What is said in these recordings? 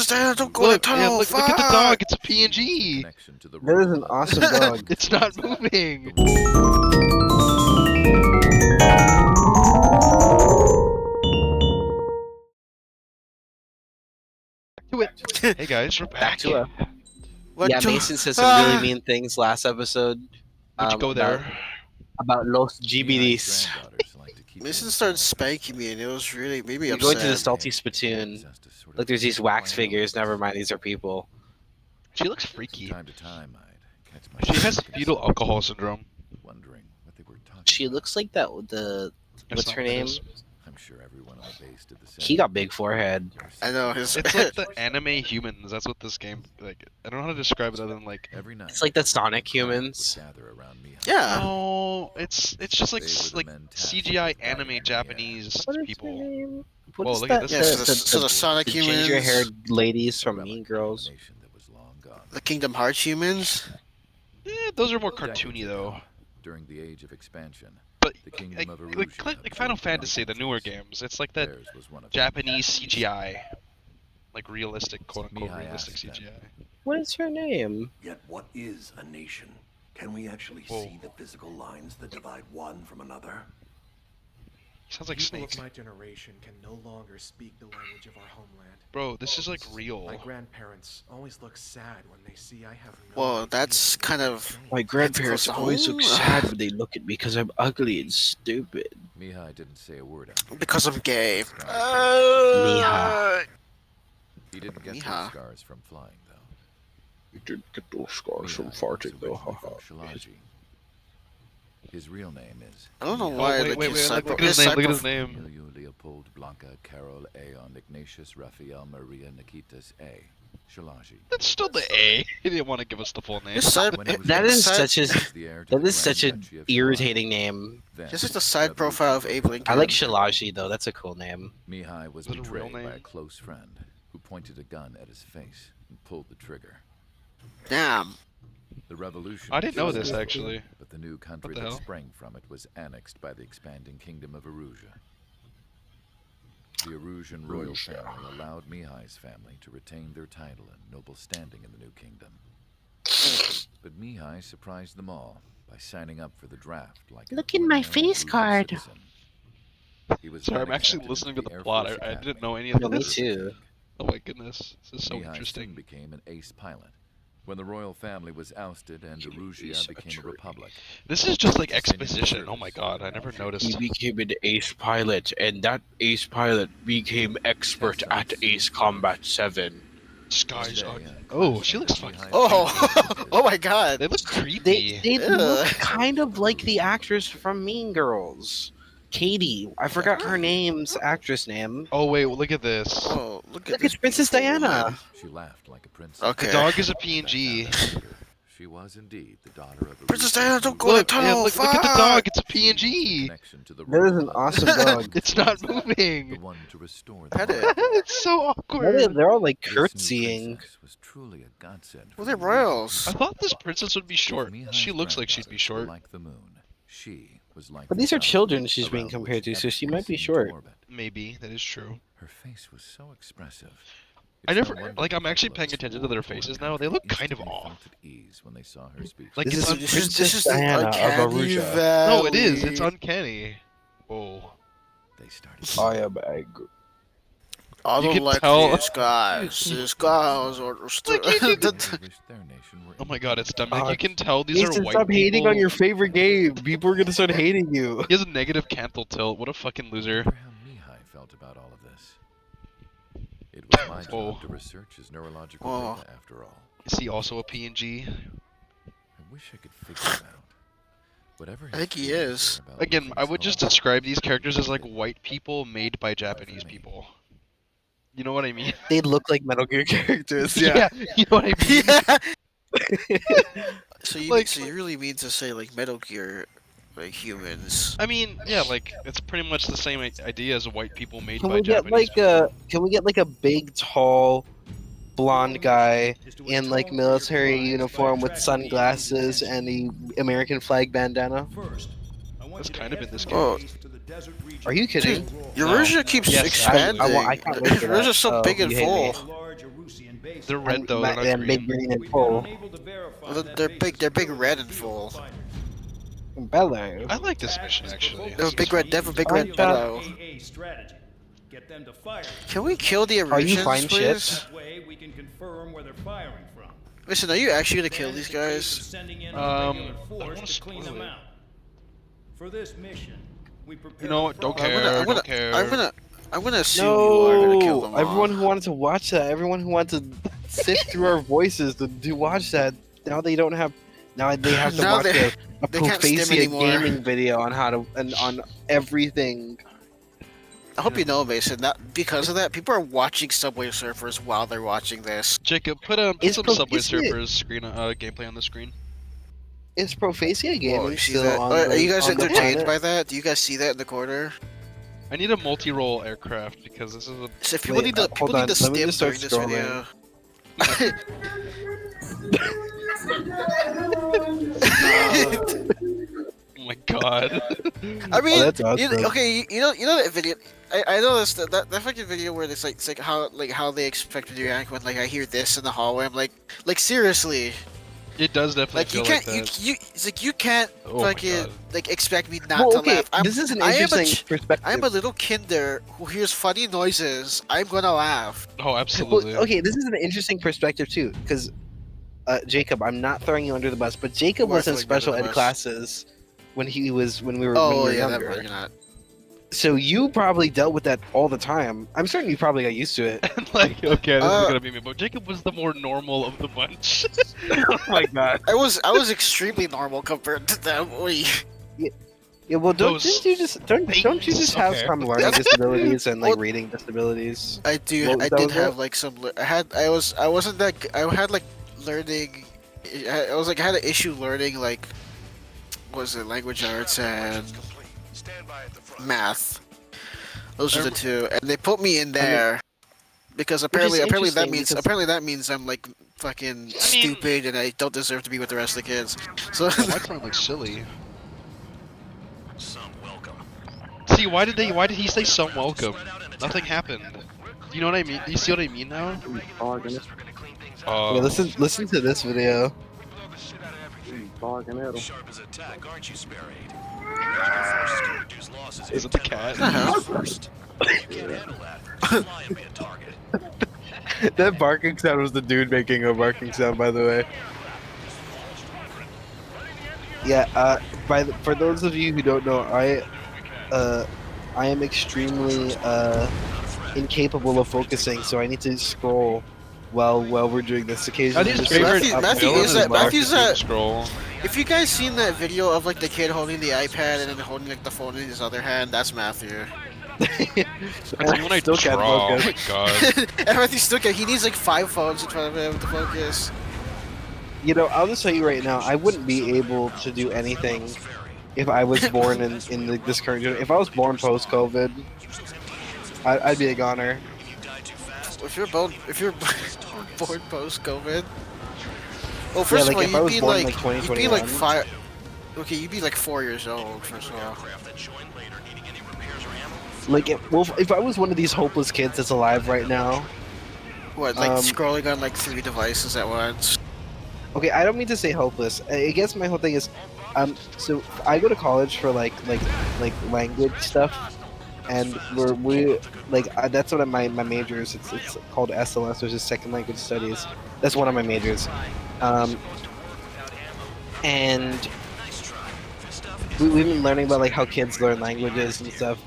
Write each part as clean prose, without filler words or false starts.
Diana, don't go Look, to the tunnel. look at the dog. It's a PNG. That is an awesome dog. It's not moving. Do it. Hey guys, we're back. to it. What Yeah, the- Mason said some really mean things last episode. Would you go there? About Los GBDs. Mason started spanking me, and it was really made me You're upset. going to the Salty Spittoon. Look, there's these wax figures. Never mind, these are people. She looks freaky. Time to time, I'd catch She myself has fetal alcohol syndrome. wondering what they were talking She about. looks like that. That's What's not her what it name? is. I'm sure everyone on the base did the same. He got big forehead. I know his. It's like the anime humans. That's what this game like. I don't know how to describe it other than like. Every night. It's like the Sonic humans. would gather around me. Yeah. No, it's just like They were the like men tasked CGI with guiding anime me, Japanese What is her people. name? Whoa, What's look at that? this. Yeah, so the Sonic the humans, ginger-haired ladies from Mean Girls. That was long gone. the Kingdom Hearts humans. Those are more cartoony though. During the age of expansion, But the kingdom like, of like, Erusia like Final Fantasy, the newer games, it's like that theirs was one of Japanese CGI, like realistic, quote unquote Mihai realistic asked CGI. What is her name? Yet what is a nation? Can we actually Whoa. see the physical lines that divide one from another? Sounds like People Snake. of my generation can no longer speak the language of our homeland. Bro, this is like real. My grandparents always look sad when they see I have no Well, idea that's what kind they're of- saying. My grandparents close to always look home. sad when they look at me because I'm ugly and stupid. Mihai didn't say a word after Because I'm gay. Mihai. He didn't get Mihai. those scars from flying, though. You did get those scars from Mihai was farting, though. originally Haha. from Shalaji. His real name is I don't know Oh, why. wait, like, wait, his wait, cyber- look at his name, look at his cyber- name. Emilio Leopold Blanca Carol Aeon Ignatius Raphael Maria Nikitas A. Shalaji. That's still the A. He didn't want to give us the full name. His cyber- When he was That young, is side- such a he was the heir to that the is such Grand an Duchy of irritating Shalaji. name. Then, Just like the side profile of Abe Lincoln. I like Shalaji though. That's a cool name. Mihai was Is it a real betrayed by a name? close friend who pointed a gun at his face and pulled the trigger. Damn. The revolution. I didn't know was this, over, actually. But the new country the that hell? sprang from it was annexed by the expanding kingdom of Erusia. The Erusian royal family allowed Mihai's family to retain their title and noble standing in the new kingdom. But Mihai surprised them all by signing up for the draft like an Look in my ordinary face Erusian card. citizen. He was Sorry, then I'm actually accepted listening to into the Air plot. Force I didn't Academy. know any of No, me this. too. Oh my goodness, this is so Mihai soon interesting. became an ace pilot. When the royal family was ousted and Erusia became a republic. This is just like exposition. Oh my god, I never He noticed. became an ace pilot, and that ace pilot became expert at Ace Combat 7. Skies One on. day, a Oh, class she of looks Mihai's fucking. Oh, oh my God. They look They creepy. they look Ugh. kind of like the actress from Mean Girls. Katie. I forgot her name's actress name. Oh wait, look at this. Oh, look at Look, this. it's Princess Diana. She laughed like a princess. Okay. The dog is a PNG. She was indeed the daughter of Princess Erusia Diana, don't go to the Look, tunnel. look at the fuck! dog. It's a PNG. Connection to the That is royal an blood. awesome dog. It's not The moving. one to restore the Pet it. monarchy. It's so awkward. They're all like This new curtsying. princess was truly a godsend Well, for they're the royals. I thought this princess would be If short. Mihai's She looks like she'd be granddaughters were short. Like the moon, she was like But the these are sun, children she's being around compared which to, so she everything might be seemed to short. orbit. Maybe that is true. Her face was so expressive. I It's no never wonder like. the I'm actually people paying of attention to their school faces or now. They look country kind of instantly off. felt at ease when they saw her speech. Like This it's is un- This is the Diana of uncanny Erusia. valley. no, it is. It's uncanny. Whoa. They started. I am angry. I You don't can like tell- these guys. These guys are Like, you still. can- They wished their nation were Oh my god, it's dumb. Like Uh, you can tell these are Mason, white stop hating people. on your favorite game. People are gonna start hating you. He has a negative canthal tilt. What a fucking loser. Wonder how Mihai felt about all of this. It was my Oh. job to research his neurological Oh. data after all. Is he also a PNG? I wish I could figure it out. Whatever I think he his feelings is. were about Again, losing I his would just home, describe these characters as like white people made by Japanese people. You know what I mean? They look like Metal Gear characters. You know what I mean? Yeah. So you Like- so you really mean to say like Metal Gear, like humans? I mean, yeah, like it's pretty much the same idea as white people made Can by we get Japanese. like a Can we get like a big, tall, blonde guy in like military uniform with sunglasses and the American flag bandana? That's kind of in this game. Oh, Are you kidding? your No. Erusia keeps Yes, expanding. I can't wait for that. Erusia's so Oh, big and you hate me. full. They're red though. They're not And big green. green and full. Well, they're big. They're big red and full. Bellow. I like this mission actually. They have a big red. They have a big Aren't red that- bellow. Can we kill the Are you Erusians, fine please? shit? Listen, are you actually gonna kill these guys? I don't want to spoil it. For this mission, we prepare You know what? Don't I'm care. gonna, Don't care. I'm gonna assume you are gonna kill No, them all. everyone who wanted to watch that, everyone who wanted to sift through our voices to watch that, now they don't have. Now they have to Now watch they- a they can't stim Profacia anymore. gaming video on how to and on everything. I hope you know, Mason. That because of that, people are watching Subway Surfers while they're watching this. Jacob, put It's some Subway Profacia. Surfers screen gameplay on the screen. Is Profacia Whoa, gaming you see still that? on Are the, you guys on the entertained planet? by that? Do you guys see that in the corner? I need a multi-role aircraft because this is a. So if people Wait, need to, hold people on, need to let me stim just start during this scrolling. video. Oh my god. I mean, that's awesome. okay, you know that video. I know this that fucking video where it's like how they expect me to react when like I hear this in the hallway. I'm like seriously, It does definitely like you feel can't like that. you it's like you can't Oh my fucking God. like expect me not Well, to okay, laugh. this is an I am a interesting perspective. I'm a little kinder who hears funny noises. I'm gonna laugh. Oh, Well, absolutely. okay, this is an interesting perspective too, because Jacob, I'm not throwing you under the bus, but Jacob Why was in throwing me under special the ed bus? classes when we were Oh when we were yeah, that younger. you're not. So you probably dealt with that all the time. I'm certain you probably got used to it. Like, okay, this is Uh, gonna be me, but Jacob was the more normal of the bunch. Oh my god. I was extremely normal compared to them. Oy. Yeah, well, Those don't you just have okay. some learning disabilities and like Well- reading disabilities? I do. What I was did that? have like some. I wasn't that. I had like learning. I was like I had an issue learning like, what was it, language arts and math. Those are the two, and they put me in there because apparently that interesting means because- I'm like fucking stupid and I don't deserve to be with the rest of the kids. So Well, that sounds like silly. See, why did he say some welcome? Nothing happened. You know what I mean? Do you see what I mean now? Yeah, listen to this video. Is it the cat? That barking sound was the dude making a barking sound, by the way. Yeah, for those of you who don't know, I am extremely incapable of focusing, so I need to scroll while we're doing this occasionally. Matthew's Just favorite Matthew villain is that- Mark Matthew's the that- scroll. if you guys seen that video of like the kid holding the iPad and then holding like the phone in his other hand, that's Matthew. That's like when I Still can't draw. Oh focus. my god. And Matthew still can. He needs like 5 phones in front of him to focus. You know, I'll just tell you right now, I wouldn't be able to do anything if I was born in this current generation. If I was born post-COVID, I'd be a goner. If you're born post-COVID. Well, first like, of if I all, was you'd be born in, like, like, you'd be like 2021. 5. Okay, you'd be like 4 years old. First of all. Like, if I was one of these hopeless kids that's alive right now, What, like Um, scrolling on like 3 devices at once? okay, I don't mean to say hopeless. I guess my whole thing is, so I go to college for like language stuff, and that's one of my majors. It's called SLS, which is Second Language Studies. That's one of my majors, and we've been learning about like how kids learn languages and stuff.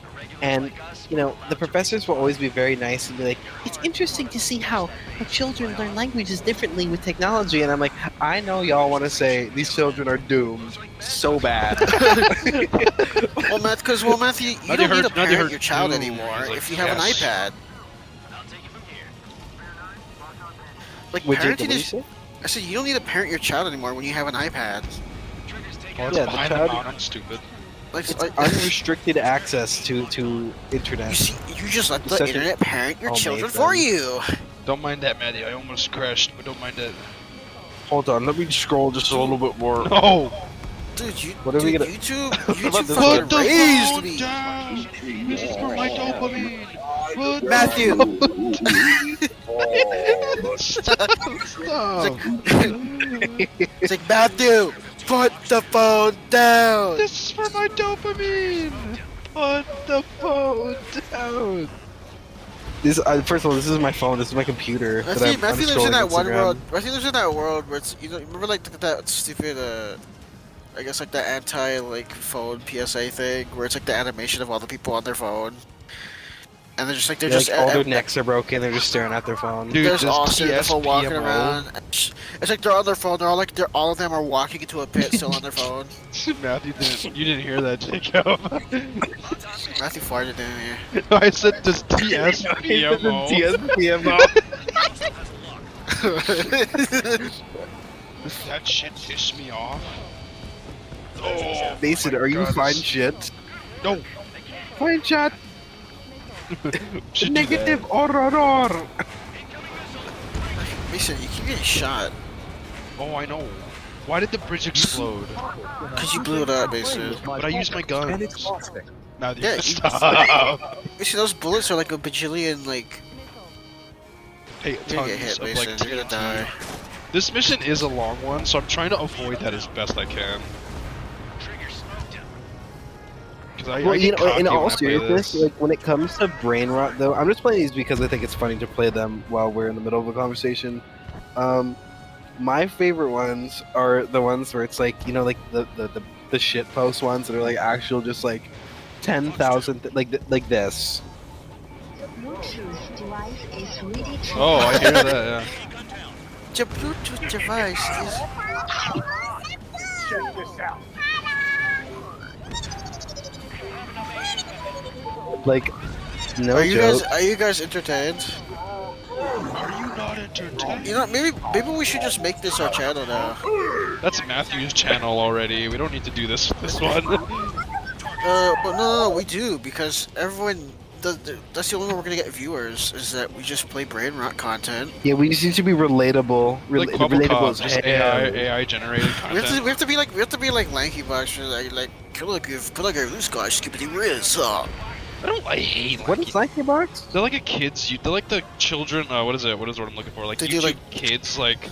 And you know, the professors will always be very nice and be like, "It's interesting to see how children learn languages differently with technology." And I'm like, "I know y'all want to say these children are doomed so bad." Well, Matthew, you Matthew don't need heard- to Matthew parent heard your child doom. anymore He's like, if you have yes. an iPad. Like Would you parenting is. say? I said you don't need to parent your child anymore when you have an iPad. Oh, it's Yeah, the behind the child- mountain, stupid. Like, It's like unrestricted access to internet. you see, you just let the Such a- internet parent your Oh, children mate, for then. you. Don't mind that, Maddie. I almost crashed, but don't mind it. Hold on, let me scroll just a little bit more. No! Dude, What are we gonna- YouTube about this fucking Put the raised phone me. down! This is for my dopamine! Put the Matthew. phone Stop. It's like, Matthew, put the phone down. This is for my dopamine. Put the phone down. This first of all, this is my phone. This is my computer. that I'm Matthew lives in scrolling that one Instagram. world. Matthew lives in that world where it's, you know, remember like that stupid I guess like the anti like phone PSA thing where it's like the animation of all the people on their phone. And they're just like Yeah, like, all their necks are broken. They're just staring at their phone. Dude, there's just all staring at their phone walking TSPMO. around. It's like they're on their phone. They're all of them are walking into a pit still on their phone. Matthew you didn't hear that, Jacob. Matthew farted in here. I said just TSPMO. TSPMO. That shit pissed me off. Oh, Mason, my are you God. fine shit? No. Fine chat. Should do Negative horror. Mason, you keep getting shot. that. Oh, I know. Why did the bridge explode? Because you blew it up, Mason. But I used my guns. Matthew, Yeah, you- stop. Mason, those bullets are like a bajillion, like... Hey, You're gonna get tons hit, of Mason. like You're gonna TNT. die. This mission is a long one, so I'm trying to avoid that as best I can. I Well, you get know, in cocky all when I play seriousness, this. like when it comes to brain rot, though, I'm just playing these because I think it's funny to play them while we're in the middle of a conversation. My favorite ones are the ones where it's like, you know, like the shit post ones that are like actual, just like 10,000, like this. Bluetooth device is ready to Oh, I hear that. Yeah. Your Bluetooth device is... Like, no Are you joke. guys entertained? Are you not entertained? You know, maybe we should just make this our channel now. That's Matthew's channel already. We don't need to do this one. But no, we do because everyone. That's the only way we're gonna get viewers is that we just play brain rot content. Yeah, we just need to be relatable. Like Relatable Bubblecop, as just hell. AI generated We have content. to be like Lanky Box, like kill a loose guy, skippity riz. I hate What is Lanky Box? They're like a kids. They're like the children. What is it? What is what I'm looking for? Like They YouTube do, like- kids. Like.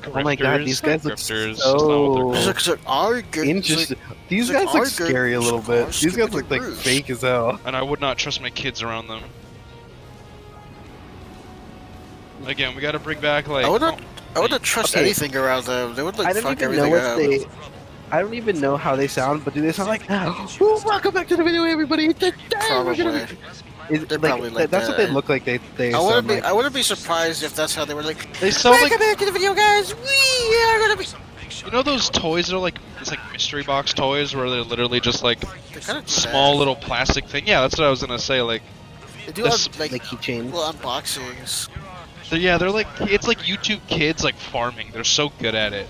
Oh my God, these guys look grifters, so- that's not what they're It's like our good. Interesting. These it's like guys look our good- scary a little it's like bit. our These guys look skippity like riz. fake as hell. And I would not trust my kids around them. Again, we gotta bring back like. I wouldn't trust Okay. anything around them. They would like I don't fuck even know everything what up. I don't even know how they sound, but do they sound like, "Ooh, welcome back to the video, everybody. Today we're gonna Probably. be-" Is, They're probably like that's what they that. look like. They I sound wouldn't be. like. I wouldn't be surprised if that's how they were like. They sound like. Welcome back to the video, guys. We are gonna be. You know those toys that are like it's like mystery box toys where they're literally just like They kind of small little plastic thing. Yeah, that's what I was gonna say. Like, They do this- have like Like keychains. little unboxings. they're like it's like YouTube kids like farming. They're so good at it.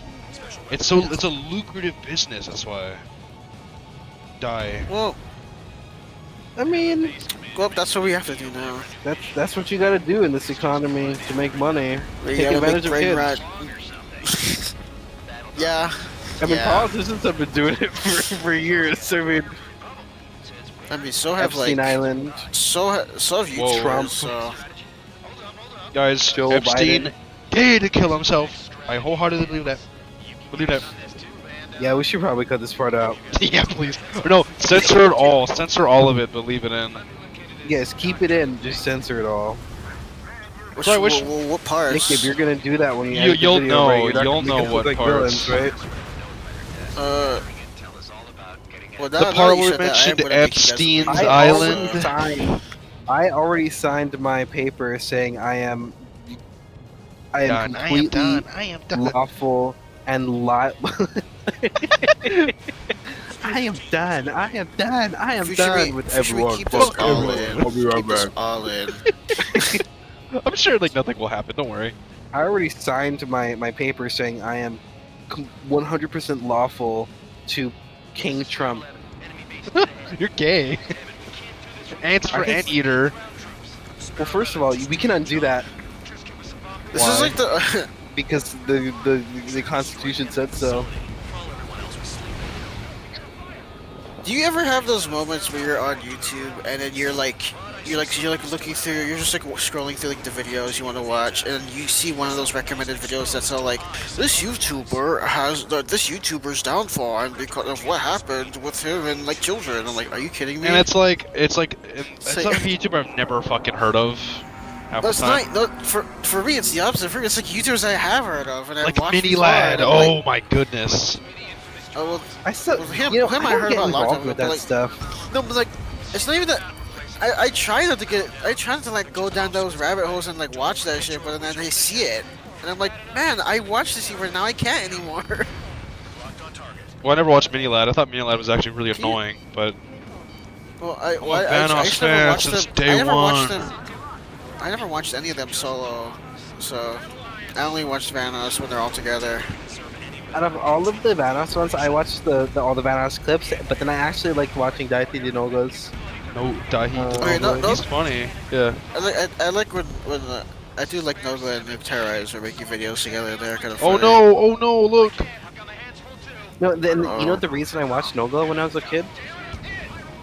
It's a lucrative business. That's why. Die. Well, I mean, that's what we have to do now. that's what you got to do in this economy to make money. We Take gotta advantage make of brain kids. rot. Yeah. I mean, yeah. politicians have been doing it for years. I mean, I mean, so have Epstein like Island. so have YouTubers. Whoa. So Guys, Joe Epstein Biden. gay to kill himself. I wholeheartedly believe that. Believe that. Yeah, we should probably cut this part out. Yeah, please. Or no, censor it all. Censor all of it, but leave it in. Yes, keep it in. Just censor it all. which, So I wish- what parts? Nick, if you're gonna do that when you You- edit the you'll video, know- right, you're not you'll gonna know make us look what like parts. villains, right? Well, The now part you where said that, I am mentioned gonna make you guys- Epstein's I Island. already signed my paper saying I am completely I am done. lawful and I am done. I am done. I am Future done me- with future me, everyone. keep this Fuck all everyone. in. I'll be right Keep this back. all in. I'm sure like nothing will happen. Don't worry. I already signed my paper saying I am 100% lawful to King Trump. You're gay. Ants for I can- anteater. Well, first of all, we can undo that This is Why? like the. because the Constitution said so. Do you ever have those moments where you're on YouTube and then you're like, you're like looking through, you're just like scrolling through like the videos you want to watch, and you see one of those recommended videos that's all like, this YouTuber's downfall and because of what happened with him and like children. I'm like, are you kidding me? And it's like it's like- some YouTuber I've never fucking heard of. Half the That's time. not, no, for me it's the opposite. For me, it's like YouTubers I have heard of and I Like watch Mini before, Lad. and I'm Oh like, my goodness. oh, well, I still, well, him, you know, him I I don't heard get about a long time involved ago, with but that like, stuff. no, but like, it's not even that. I try not to get. I try not to like go down those rabbit holes and like watch that shit, but then I see it, and I'm like, man, I watched this but now I can't anymore. Well, I never watched Mini Lad. I thought Mini Lad was actually really annoying, but Well, I'm a I Vanoss just never fan watched since them. day I never watched one. them. I never watched any of them solo, so I only watched Vanoss when they're all together. Out of all of the Vanoss ones, I watched all the Vanoss clips, but then I actually liked watching Daiti DOGGO's. no, Dahi. Okay, no, He's funny. Yeah. I like when I do like Nova and Nuke Terrorize are making videos together. They're kind of Oh funny. no! Oh no! Look. No, then you know the reason I watched Noga when I was a kid?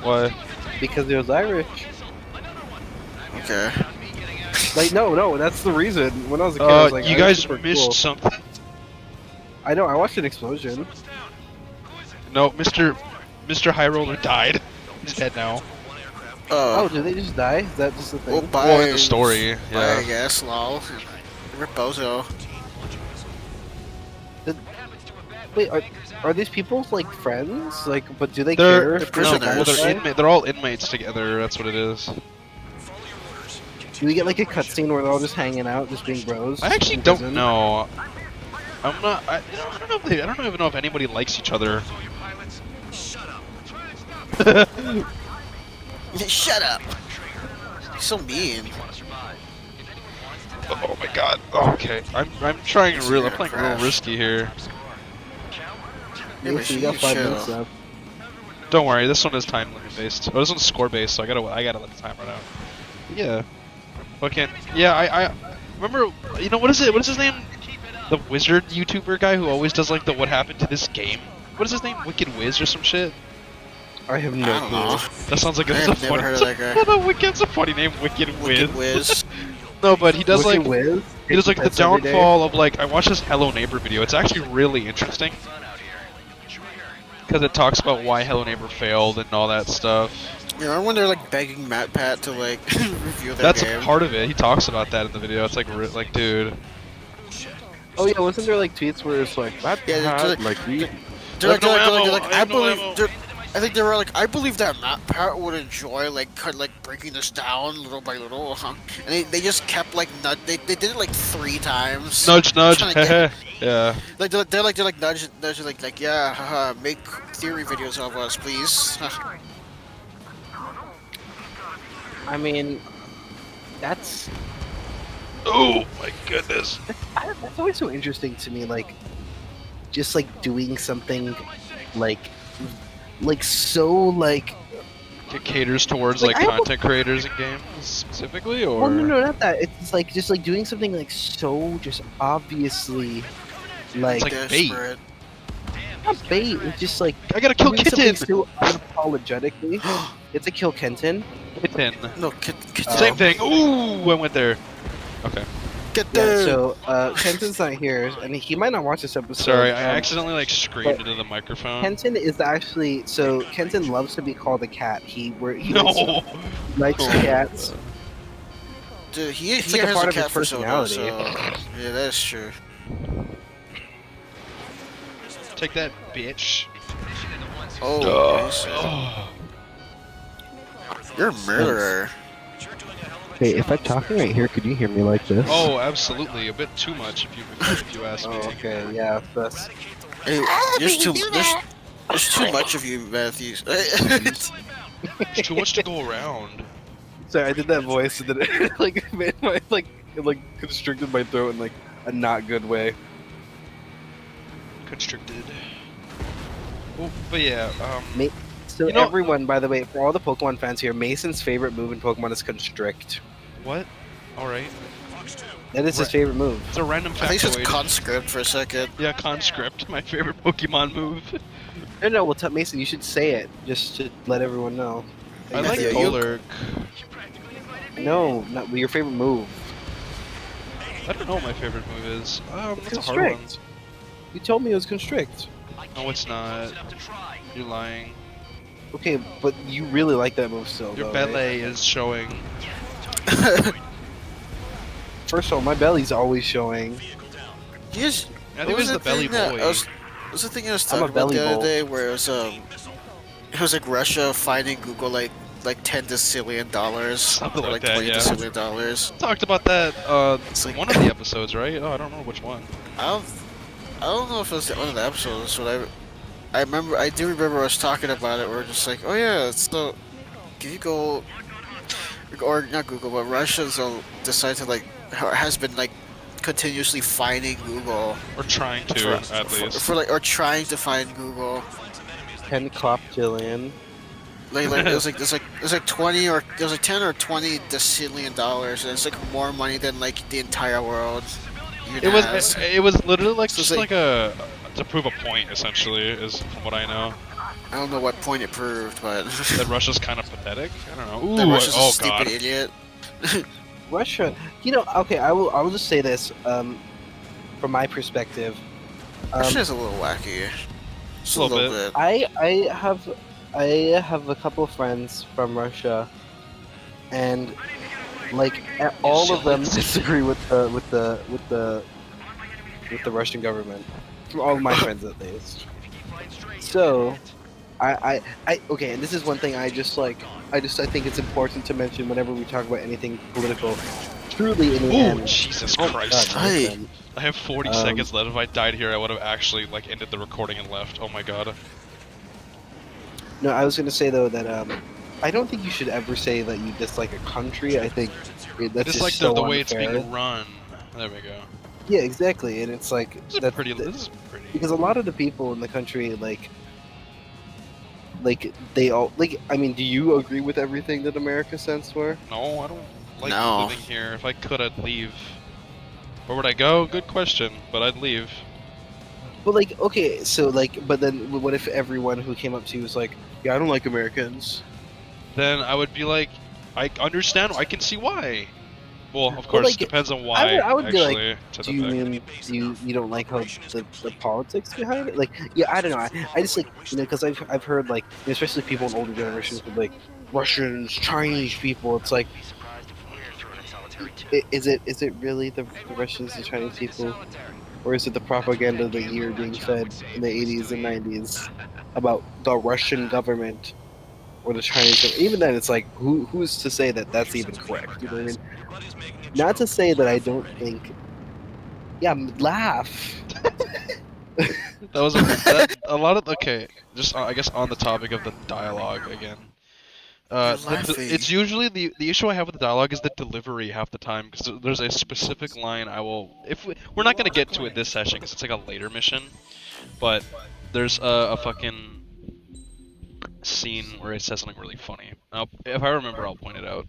What? Because it was Irish. Okay. Like no, that's the reason. When I was a kid, I was like, you Irish guys super missed cool. something. I know. I watched an explosion. No, Mr. High Roller died. He's dead now. Oh, did they just die? Is that just the thing? Well, bye. Well, in the story, Bye, yeah. I guess. Lol. Rip Bozo. Wait, are these people like friends? Like, but do they They're care? They're if prisoners. No, well, guys they're die? they're all inmates together. That's what it is. Do we get like a cutscene where they're all just hanging out, just being bros? I actually in don't prison? know. I'm not. I don't know if I don't even know if anybody likes each other. Shut up. You're so mean. Oh my god. Okay, I'm trying real. I'm playing real risky here. Yeah, Yeah, but so you got you 5 chill. minutes left. Don't worry. This one is time limit based. Oh, this one's score based, so I gotta let the time run out. Yeah. Okay. Yeah, I remember. You know what is it? What is his name? The wizard YouTuber guy who always does like the what happened to this game. What is his name? Wicked Wiz or some shit. I have I no don't know. clue. That sounds like I it's a have never funny. heard of that guy. No, Wicked's a funny name. Wicked Wiz. Wicked Wiz. No, but he does Wicked like Wiz? he does like the That's every day? downfall of like I watched this Hello Neighbor video. It's actually really interesting because it talks about why Hello Neighbor failed and all that stuff. You know, when they're like begging MatPat to like review their That's game. a part of it. He talks about that in the video. It's like dude. Oh yeah, wasn't there like tweets where it's like, that Yeah, they're had, like we They're like, no they're ammo, like, I I have no believe. ammo. I think they were like, I believe that MatPat would enjoy like breaking this down little by little, and they just kept like they did it like 3 times. Nudge, nudge. Trying to get- Yeah. Like they're like nudge like yeah, haha, make theory videos of us, please. I mean, that's Oh my goodness. that's always so interesting to me. Like, just like doing something, like so like. It caters towards Like, like I almost- content creators in games specifically, or Well, no, not that. It's like just like doing something like so just obviously, like, It's like bait. Desperate. not bait. It's just like I gotta kill doing something Kitten. so unapologetically. It's a kill Kenton. Kitten. No, get Same thing. Ooh, I went there. Okay. Get Yeah, there. so Kenton's not here, and he might not watch this episode. Sorry, I um, accidentally like screamed but into the microphone. Kenton is actually so Kenton loves to be called a cat. He No. likes cats. Dude, he It's like a has part a of his cat persona, so personality. yeah, that's true. Take that, bitch. Oh, nice. You're a murderer. Hey, if I'm talking right here, could you hear me like this? Oh, absolutely. A bit too much, if you ask me. Oh, okay, yeah, that's. Hey, there's too much of you, Matthews. There's too much to go around. Sorry, I did that voice and then it like made my it constricted my throat in like a not good way. Constricted. Well, but yeah, So You know- everyone, by the way, for all the Pokemon fans here, Mason's favorite move in Pokemon is Constrict. what? Alright. That is his Right. favorite move. It's a random I think it's factoid. conscript for a second. Yeah, Conscript, my favorite Pokemon move. No, well, Mason, you should say it just to let everyone know. I like Yeah, you- Polark. No, not your favorite move. I don't know what my favorite move is. It's That's a hard one. constrict. You told me it was constrict. No, it's not. You're lying. Okay, but you really like that move still, Your though, belly right? is showing. First of all, my belly's always showing. Yes. I think it was the belly boy. Was the thing I was I'm a talking about belly the other boy. day where it was like Russia finding Google like $10 decillion Something or like like that, 20 yeah. decillion dollars. Talked about that It's like one of the episodes, right? Oh, I don't know which one. I don't know if it was one of the episodes, but I do remember us talking about it. We're just like, oh yeah, so if you go or not Google, but Russia's decide to like has been like continuously finding Google Or trying to, at least. for like or trying to find Google. 10 cop Jillian. Like it was like 20 or it was like 10 or 20 decillion dollars, and it's like more money than like the entire world. It was literally like So it's just like a to prove a point, essentially, is from what I know. I don't know what point it proved, but That Russia's kind of pathetic. I don't know. Ooh, that Russia's oh a stupid god. idiot. Russia, okay, I will just say this, from my perspective. Russia's a little wacky. Just A little bit. I have a couple of friends from Russia, and like all of them disagree with the Russian government. From all of my friends, at least. So, okay, and this is one thing I think it's important to mention whenever we talk about anything political. Truly, in the Ooh, end. Jesus Oh, Christ. God, Hey. listen. I have 40 seconds left. If I died here, I would have actually like ended the recording and left. Oh my god. No, I was gonna say though that I don't think you should ever say that you dislike a country. I think that's It's just like so the way it's unfair. being run. There we go. Yeah, exactly, and it's like This is that's pretty. This is pretty. because a lot of the people in the country like they all like. I mean, do you agree with everything that America stands for? No, I don't like No. living here. If I could, I'd leave. Where would I go? Good question, but I'd leave. But like, okay, so like, but then what if everyone who came up to you was like, "Yeah, I don't like Americans." Then I would be like, I understand. I can see why. Well, of course, like, depends on why. I would be like, actually, to do the you fact. mean you don't like how the politics behind it? Like, yeah, I don't know. I just like because I've heard like especially people in older generations with like Russians, Chinese people. It's like, is it really the Russians and Chinese people, or is it the propaganda that you're being fed in the 80s and 90s about the Russian government or the Chinese government? Even then, it's like who's to say that that's even correct? You know what I mean? Not to say that I don't think. Yeah, laugh. That was a lot of okay. Just I guess on the topic of the dialogue again. It's usually the issue I have with the dialogue is the delivery half the time because there's a specific line I will we're not gonna get to it this session because it's like a later mission, but there's a fucking scene where it says something really funny. If I remember, I'll point it out.